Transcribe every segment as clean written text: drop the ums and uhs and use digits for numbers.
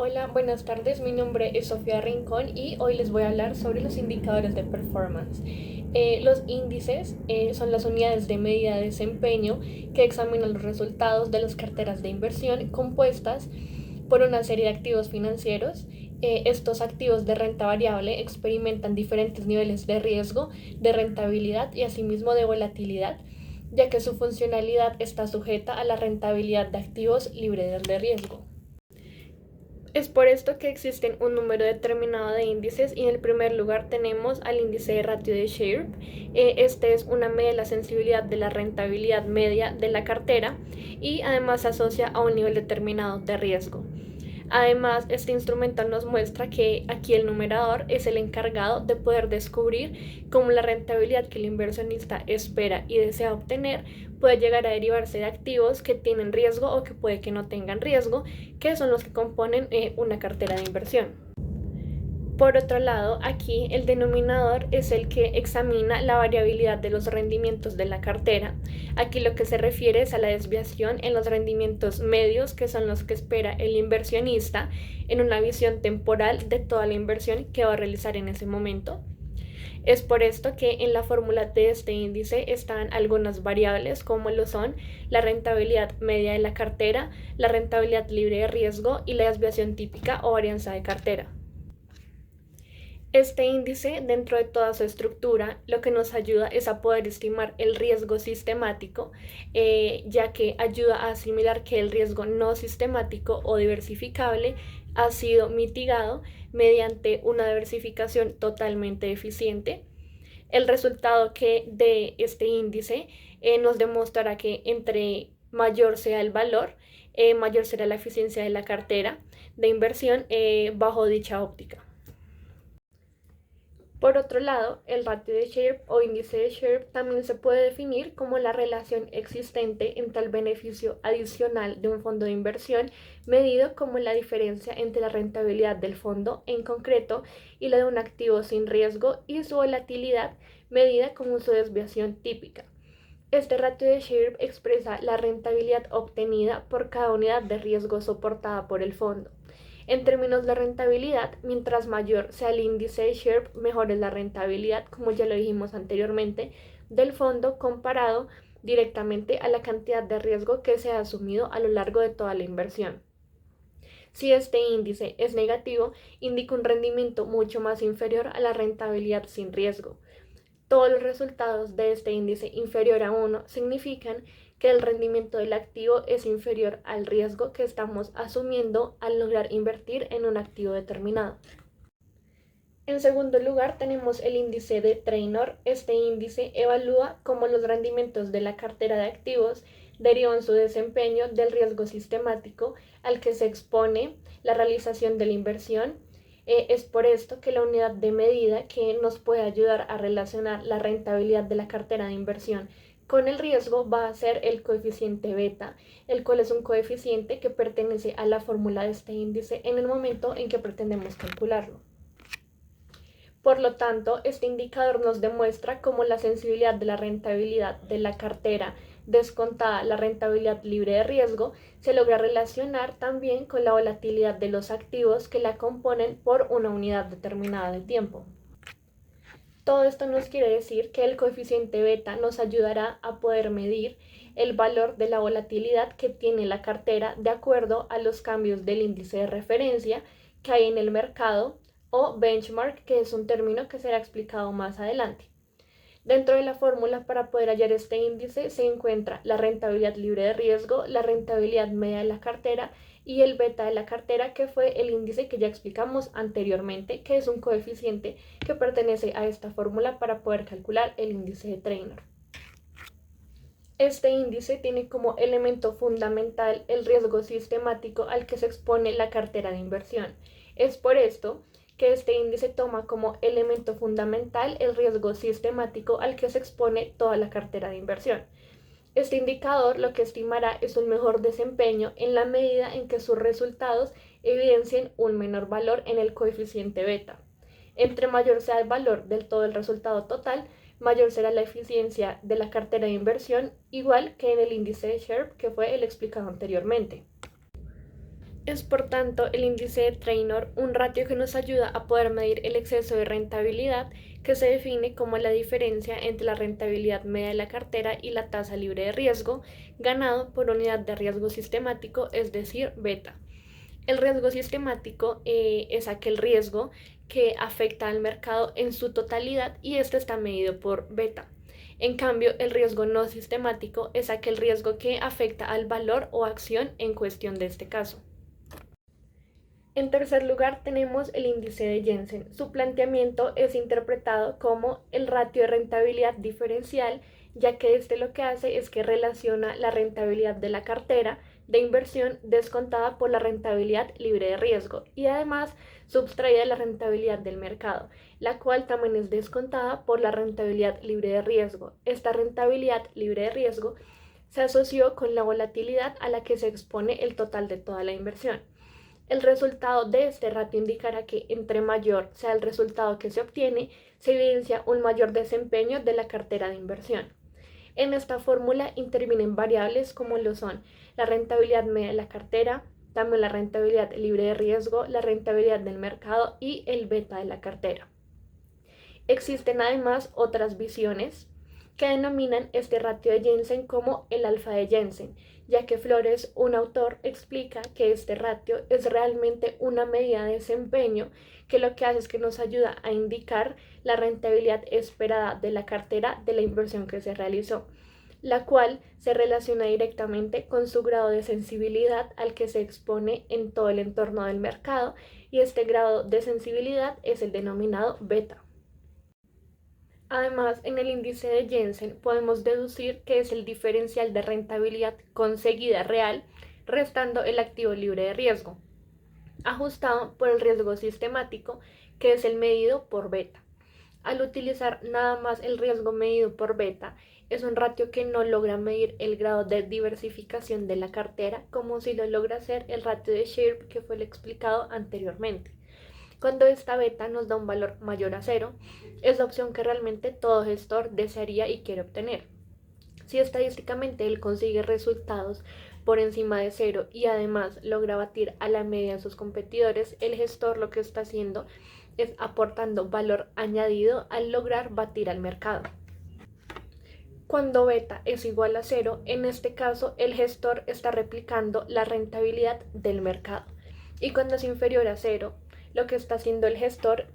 Hola, buenas tardes. Mi nombre es Sofía Rincón y hoy les voy a hablar sobre los indicadores de performance. Los índices son las unidades de medida de desempeño que examinan los resultados de las carteras de inversión compuestas por una serie de activos financieros. Estos activos de renta variable experimentan diferentes niveles de riesgo, de rentabilidad y asimismo de volatilidad, ya que su funcionalidad está sujeta a la rentabilidad de activos libres de riesgo. Es por esto que existen un número determinado de índices y en el primer lugar tenemos al índice de ratio de Sharpe. Este es una medida de la sensibilidad de la rentabilidad media de la cartera y además se asocia a un nivel determinado de riesgo. Además, este instrumento nos muestra que aquí el numerador es el encargado de poder descubrir cómo la rentabilidad que el inversionista espera y desea obtener puede llegar a derivarse de activos que tienen riesgo o que puede que no tengan riesgo, que son los que componen una cartera de inversión. Por otro lado, aquí el denominador es el que examina la variabilidad de los rendimientos de la cartera. Aquí lo que se refiere es a la desviación en los rendimientos medios, que son los que espera el inversionista en una visión temporal de toda la inversión que va a realizar en ese momento. Es por esto que en la fórmula de este índice están algunas variables como lo son la rentabilidad media de la cartera, la rentabilidad libre de riesgo y la desviación típica o varianza de cartera. Este índice, dentro de toda su estructura, lo que nos ayuda es a poder estimar el riesgo sistemático, ya que ayuda a asimilar que el riesgo no sistemático o diversificable ha sido mitigado mediante una diversificación totalmente eficiente. El resultado que de este índice nos demostrará que entre mayor sea el valor, mayor será la eficiencia de la cartera de inversión bajo dicha óptica. Por otro lado, el ratio de Sharpe o índice de Sharpe también se puede definir como la relación existente entre el beneficio adicional de un fondo de inversión medido como la diferencia entre la rentabilidad del fondo en concreto y la de un activo sin riesgo y su volatilidad medida como su desviación típica. Este ratio de Sharpe expresa la rentabilidad obtenida por cada unidad de riesgo soportada por el fondo. En términos de rentabilidad, mientras mayor sea el índice de Sharpe, mejor es la rentabilidad, como ya lo dijimos anteriormente, del fondo comparado directamente a la cantidad de riesgo que se ha asumido a lo largo de toda la inversión. Si este índice es negativo, indica un rendimiento mucho más inferior a la rentabilidad sin riesgo. Todos los resultados de este índice inferior a 1 significan que el rendimiento del activo es inferior al riesgo que estamos asumiendo al lograr invertir en un activo determinado. En segundo lugar, tenemos el índice de Treynor. Este índice evalúa cómo los rendimientos de la cartera de activos derivan su desempeño del riesgo sistemático al que se expone la realización de la inversión. Es por esto que la unidad de medida que nos puede ayudar a relacionar la rentabilidad de la cartera de inversión con el riesgo va a ser el coeficiente beta, el cual es un coeficiente que pertenece a la fórmula de este índice en el momento en que pretendemos calcularlo. Por lo tanto, este indicador nos demuestra cómo la sensibilidad de la rentabilidad de la cartera descontada la rentabilidad libre de riesgo se logra relacionar también con la volatilidad de los activos que la componen por una unidad determinada de tiempo. Todo esto nos quiere decir que el coeficiente beta nos ayudará a poder medir el valor de la volatilidad que tiene la cartera de acuerdo a los cambios del índice de referencia que hay en el mercado o benchmark, que es un término que será explicado más adelante. Dentro de la fórmula para poder hallar este índice se encuentra la rentabilidad libre de riesgo, la rentabilidad media de la cartera y el beta de la cartera, que fue el índice que ya explicamos anteriormente, que es un coeficiente que pertenece a esta fórmula para poder calcular el índice de Treynor. Este índice tiene como elemento fundamental el riesgo sistemático al que se expone la cartera de inversión. Es por esto que este índice toma como elemento fundamental el riesgo sistemático al que se expone toda la cartera de inversión. Este indicador lo que estimará es un mejor desempeño en la medida en que sus resultados evidencien un menor valor en el coeficiente beta. Entre mayor sea el valor del todo el resultado total, mayor será la eficiencia de la cartera de inversión, igual que en el índice de Sharpe, que fue el explicado anteriormente. Es por tanto el índice de Treynor un ratio que nos ayuda a poder medir el exceso de rentabilidad, que se define como la diferencia entre la rentabilidad media de la cartera y la tasa libre de riesgo, ganado por unidad de riesgo sistemático, es decir, beta. El riesgo sistemático es aquel riesgo que afecta al mercado en su totalidad y este está medido por beta. En cambio, el riesgo no sistemático es aquel riesgo que afecta al valor o acción en cuestión de este caso. En tercer lugar, tenemos el índice de Jensen. Su planteamiento es interpretado como el ratio de rentabilidad diferencial, ya que este lo que hace es que relaciona la rentabilidad de la cartera de inversión descontada por la rentabilidad libre de riesgo y además subtraída la rentabilidad del mercado, la cual también es descontada por la rentabilidad libre de riesgo. Esta rentabilidad libre de riesgo se asoció con la volatilidad a la que se expone el total de toda la inversión. El resultado de este ratio indicará que entre mayor sea el resultado que se obtiene, se evidencia un mayor desempeño de la cartera de inversión. En esta fórmula intervienen variables como lo son la rentabilidad media de la cartera, también la rentabilidad libre de riesgo, la rentabilidad del mercado y el beta de la cartera. Existen además otras visiones que denominan este ratio de Jensen como el alfa de Jensen, ya que Flores, un autor, explica que este ratio es realmente una medida de desempeño que lo que hace es que nos ayuda a indicar la rentabilidad esperada de la cartera de la inversión que se realizó, la cual se relaciona directamente con su grado de sensibilidad al que se expone en todo el entorno del mercado, y este grado de sensibilidad es el denominado beta. Además, en el índice de Jensen podemos deducir que es el diferencial de rentabilidad conseguida real restando el activo libre de riesgo, ajustado por el riesgo sistemático, que es el medido por beta. Al utilizar nada más el riesgo medido por beta, es un ratio que no logra medir el grado de diversificación de la cartera como si lo logra hacer el ratio de Sharpe que fue el explicado anteriormente. Cuando esta beta nos da un valor mayor a cero, es la opción que realmente todo gestor desearía y quiere obtener. Si estadísticamente él consigue resultados por encima de cero y además logra batir a la media de sus competidores, el gestor lo que está haciendo es aportando valor añadido al lograr batir al mercado. Cuando beta es igual a cero, en este caso el gestor está replicando la rentabilidad del mercado. Y cuando es inferior a cero, lo que está haciendo el gestor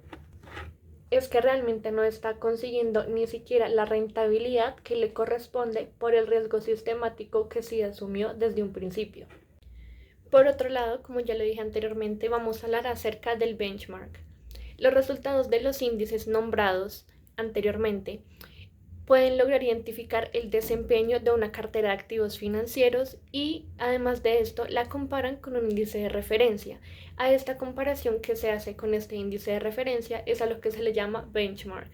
es que realmente no está consiguiendo ni siquiera la rentabilidad que le corresponde por el riesgo sistemático que sí asumió desde un principio. Por otro lado, como ya lo dije anteriormente, vamos a hablar acerca del benchmark. Los resultados de los índices nombrados anteriormente pueden lograr identificar el desempeño de una cartera de activos financieros y, además de esto, la comparan con un índice de referencia. A esta comparación que se hace con este índice de referencia es a lo que se le llama benchmark.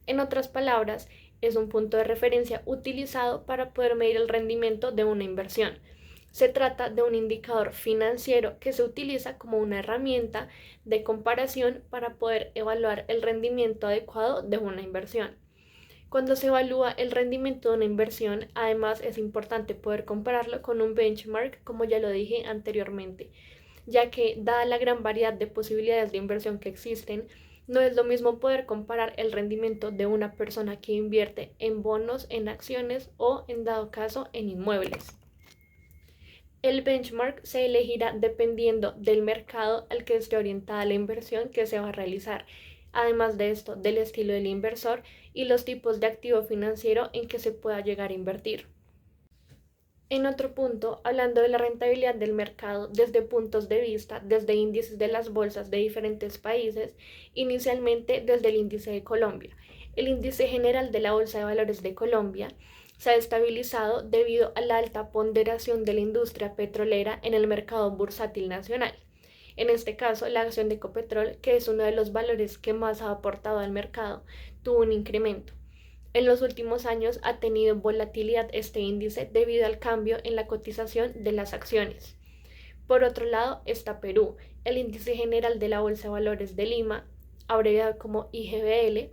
En otras palabras, es un punto de referencia utilizado para poder medir el rendimiento de una inversión. Se trata de un indicador financiero que se utiliza como una herramienta de comparación para poder evaluar el rendimiento adecuado de una inversión. Cuando se evalúa el rendimiento de una inversión, además es importante poder compararlo con un benchmark, como ya lo dije anteriormente, ya que dada la gran variedad de posibilidades de inversión que existen, no es lo mismo poder comparar el rendimiento de una persona que invierte en bonos, en acciones o, en dado caso, en inmuebles. El benchmark se elegirá dependiendo del mercado al que esté orientada la inversión que se va a realizar. Además de esto, del estilo del inversor y los tipos de activo financiero en que se pueda llegar a invertir. En otro punto, hablando de la rentabilidad del mercado desde puntos de vista, desde índices de las bolsas de diferentes países, inicialmente desde el índice de Colombia. El índice general de la Bolsa de Valores de Colombia se ha estabilizado debido a la alta ponderación de la industria petrolera en el mercado bursátil nacional. En este caso, la acción de Ecopetrol, que es uno de los valores que más ha aportado al mercado, tuvo un incremento. En los últimos años ha tenido volatilidad este índice debido al cambio en la cotización de las acciones. Por otro lado está Perú, el índice general de la Bolsa de Valores de Lima, abreviado como IGBL.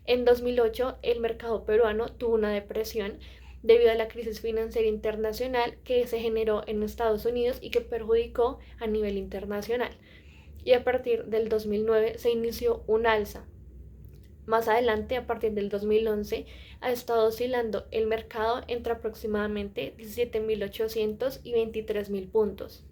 En 2008 el mercado peruano tuvo una depresión debido a la crisis financiera internacional que se generó en Estados Unidos y que perjudicó a nivel internacional. Y a partir del 2009 se inició un alza. Más adelante, a partir del 2011, ha estado oscilando el mercado entre aproximadamente 17.800 y 23.000 puntos.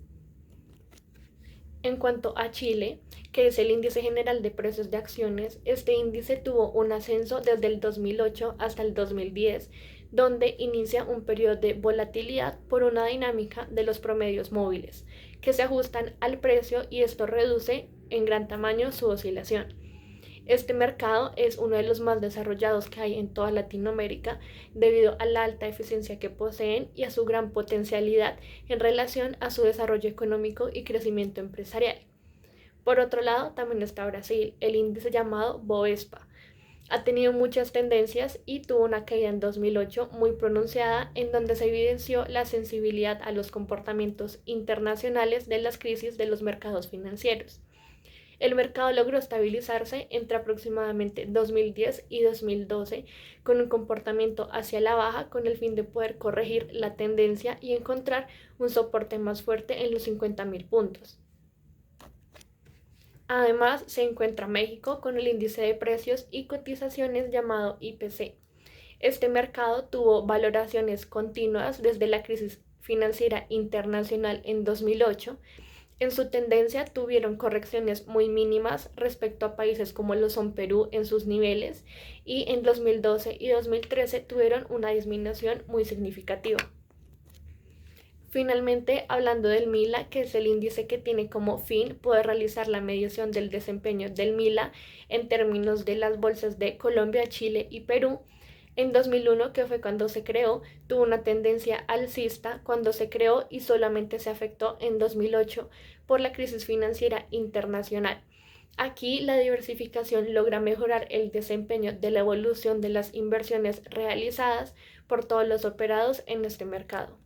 En cuanto a Chile, que es el índice general de precios de acciones, este índice tuvo un ascenso desde el 2008 hasta el 2010, donde inicia un periodo de volatilidad por una dinámica de los promedios móviles, que se ajustan al precio y esto reduce en gran tamaño su oscilación. Este mercado es uno de los más desarrollados que hay en toda Latinoamérica debido a la alta eficiencia que poseen y a su gran potencialidad en relación a su desarrollo económico y crecimiento empresarial. Por otro lado, también está Brasil, el índice llamado Bovespa. Ha tenido muchas tendencias y tuvo una caída en 2008 muy pronunciada en donde se evidenció la sensibilidad a los comportamientos internacionales de las crisis de los mercados financieros. El mercado logró estabilizarse entre aproximadamente 2010 y 2012 con un comportamiento hacia la baja con el fin de poder corregir la tendencia y encontrar un soporte más fuerte en los 50.000 puntos. Además, se encuentra México con el índice de precios y cotizaciones llamado IPC. Este mercado tuvo valoraciones continuas desde la crisis financiera internacional en 2008. En su tendencia tuvieron correcciones muy mínimas respecto a países como lo son Perú en sus niveles y en 2012 y 2013 tuvieron una disminución muy significativa. Finalmente, hablando del MILA, que es el índice que tiene como fin poder realizar la medición del desempeño del MILA en términos de las bolsas de Colombia, Chile y Perú, en 2001, que fue cuando se creó, tuvo una tendencia alcista cuando se creó y solamente se afectó en 2008 por la crisis financiera internacional. Aquí la diversificación logra mejorar el desempeño de la evolución de las inversiones realizadas por todos los operados en este mercado.